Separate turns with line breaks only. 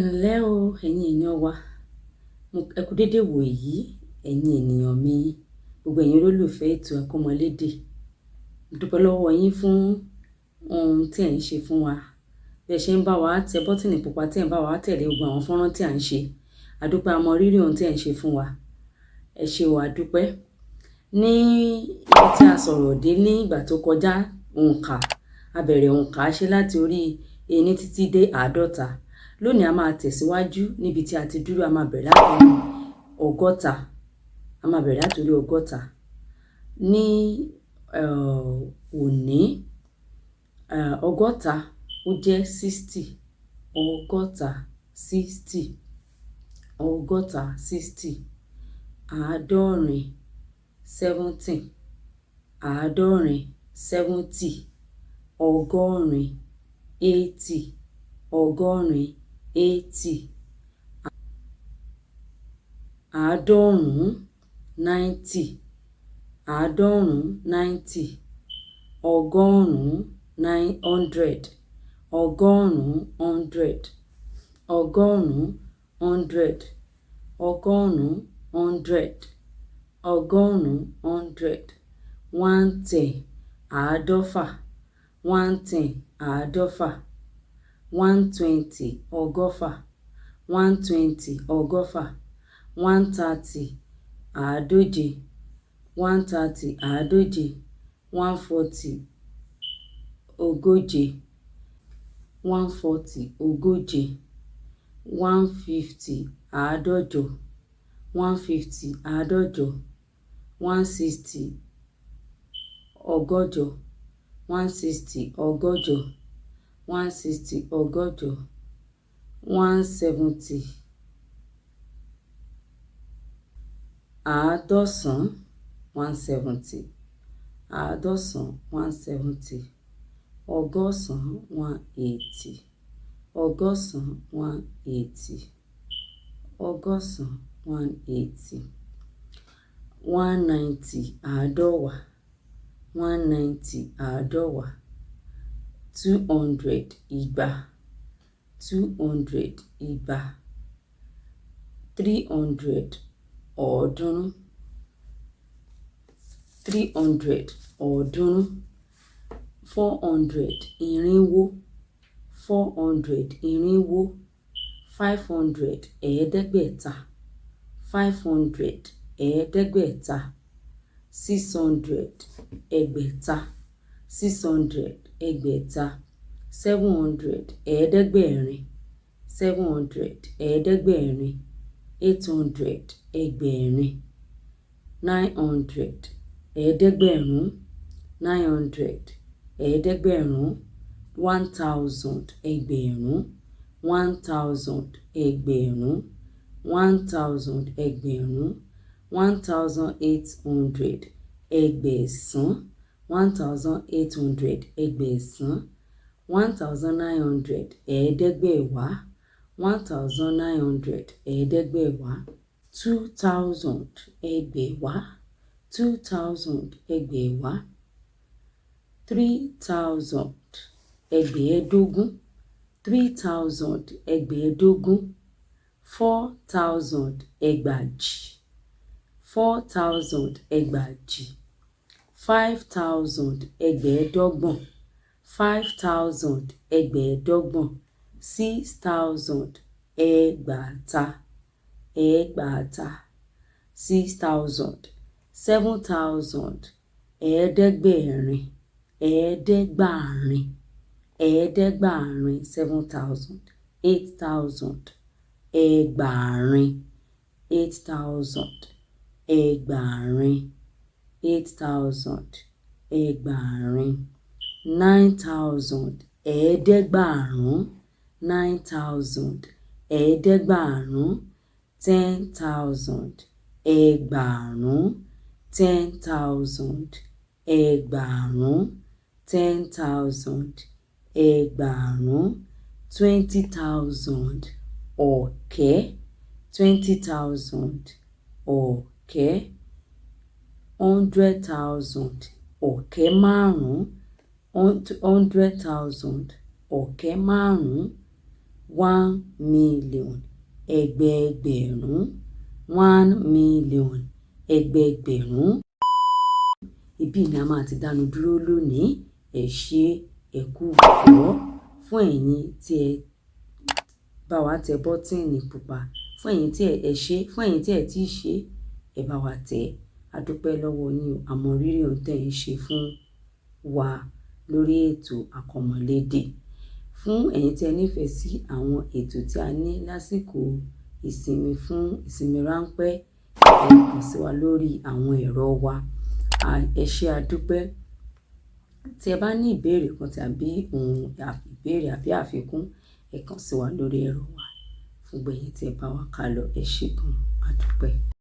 ǹlẹ́ o ẹ̀yin èèyàn wa, ẹ kú dédé wò yìí ẹ̀yin ènìyàn mi, gbogbo ẹ̀yin olólùfẹ́ ètò Akọ́mọlédè. Mo dúpẹ́ lọ́wọ́ yín fún ohun tí ẹ̀ ń ṣe fún wa, bí ẹ ṣe ń bá wa tẹ bọ́tìnì pupa tí ẹ̀ ń bá wa tẹ̀lé gbogbo àwọn fọ́nrán tí à ń ṣe. A dúpẹ́, a mọ rírì ohun tí ẹ̀ ń ṣe fún wa. Ẹ ṣé o, a dúpẹ́. Ní ibi tí a sọ̀rọ̀ dé ní ìgbà tó kọjá, òǹkà, a bẹ̀rẹ̀ òǹkà ṣe láti orí ení títí dé 50. Lónìí a máa tẹ̀síwájú níbi tí a ti dúró, a máa bẹ̀rẹ̀ láti ọgọ́ta. A máa bẹ̀rẹ̀ láti orí ọgọ́ta. Ní òní, ọgọ́ta ó jẹ́ 60. Ọgọ́ta 60. Ọgọ́ta 60. Àádọ́rin 70. Àádọ́rin 70. Ọgọ́rin 80. Ọgọ́rin 80. Àádọ́rùn-ún 90. Àádọ́rùn-ún 90. Ọgọ́rùn-ún 100. Ọgọ́rùn-ún 100. Ọgọ́rùn-ún 100. Ọgọ́rùn-ún 100. Ọgọ́rùn-ún 100. 110. Àádọ́fà. 110. Àádọ́fà. 120. Ọgọ́fà. 120. Ọgọ́fà. 130. Àádóje. 130. Àádóje. 140. Ogóje. 140. Ogóje. 150. Àádọ́jọ. 150. Àádọ́jọ. 160. Ọgọ́jọ. 160. Ọgọ́jọ. 160. Ọgọ́jọ. 170. Àádọ́sán. 170. Àádọ́sán. 170. Ọgọ́sán. 180. Ọgọ́sán. 180. Ọgọ́sán. 180. 190. Àádọ́wá. 190. Àádọ́wá. 200. Igba. 200. Igba. 300. Ọ̀ọ́dúnrún. 300. Ọ̀ọ́dúnrún. 400. Irínwó. 400. Irínwó. 500. Ẹ̀ẹ́dẹ́gbẹ̀ta. 500. Ẹ̀ẹ́dẹ́gbẹ̀ta. 600. Ẹgbẹ̀ta. 600. Ẹgbẹ̀ta. 700. Ẹ̀ẹ́dẹ́gbẹ̀rin. 700. Ẹ̀ẹ́dẹ́gbẹ̀rin. 800. Ẹgbẹ̀rin. 900. Ẹ̀ẹ́dẹ́gbẹ̀rún. 900. Ẹ̀ẹ́dẹ́gbẹ̀rún. 1000. Ẹgbẹ̀rún. 1000. Ẹgbẹ̀rún. 1000. Ẹgbẹ̀rún. 1800. Ẹgbẹ̀sán. 1800. Ẹgbẹ̀sán. 1900. Ẹ̀ẹ́dẹ́gbẹ̀wá. 1900. Ẹ̀ẹ́dẹ́gbẹ̀wá. 2000. Ẹgbẹ̀wá. 2000. Ẹgbẹ̀wá. 3000. Ẹgbẹ̀ẹ́dógún. 3000. Ẹgbẹ̀ẹ́dógún. 4000. Ẹgbàjì. 4000. Ẹgbàjì. 5000. Ẹgbẹ̀ẹ́dọ́gbọ̀n. 5000. Ẹgbẹ̀ẹ́dọ́gbọ̀n. 6000. Ẹgbàáta. Ẹgbàáta. 6000. 7000. Ẹ̀ẹ́dẹ́gbẹ̀rin. Ẹ̀ẹ́dẹ́gbàárin. Ẹ̀ẹ́dẹ́gbàárin. 7000. 8000. Ẹgbàárin. 8000. Ẹgbàárin. 8000. Ẹgbàárin. 9000. Ẹ̀ẹ́dẹ́gbàárún. 9000. Ẹ̀ẹ́dẹ́gbàárún. 10000. Ẹgbàárún. 10000. Ẹgbàárún. 10000. Ẹgbàárún. 20000. Ọ̀kẹ́. 20000. Ọ̀kẹ́. 100,000. Ọ̀kẹ́ márùn-ún. 100,000. Ọ̀kẹ́ márùn-ún. 1,000,000 ẹgbẹẹgbẹ̀rún 1,000,000 ẹgbẹẹgbẹ̀rún. Ibí ni a máa ti dánu dúró lónìí. Ẹ ṣé, ẹ kú ìgbọ́. Fún ẹ̀yin tí ẹ bá wa tẹ bọ́tíìnì pupa, fún ẹ̀yin tí ẹ ṣe, fún ẹ̀yin tí ẹ ti ṣe, ẹ bá wa tẹ̀. A dúpẹ́ lọ́wọ́ yín o. A mọ rírì ohun tí ẹ ń ṣe fún wa lórí ètò Àkọ́mọlédè. Fún ẹ̀yin tí ẹ nífẹ̀ẹ́ sí àwọn ètò tí a ní lásìkò ìsinmi fún ìsinmi ráńpẹ́, ẹ kàn sí wa lórí àwọn ẹ̀rọ wa. Ẹ ṣé, a dúpẹ́. Tí ẹ bá ní ìbéèrè kan tàbí ohun ìbéèrè àbí àfikún, ẹ kàn sí wa lórí ẹ̀rọ wa. Fún gbogbo ẹ̀yin tí ẹ bá wa kálọ, ẹ ṣé gan, a dúpẹ́.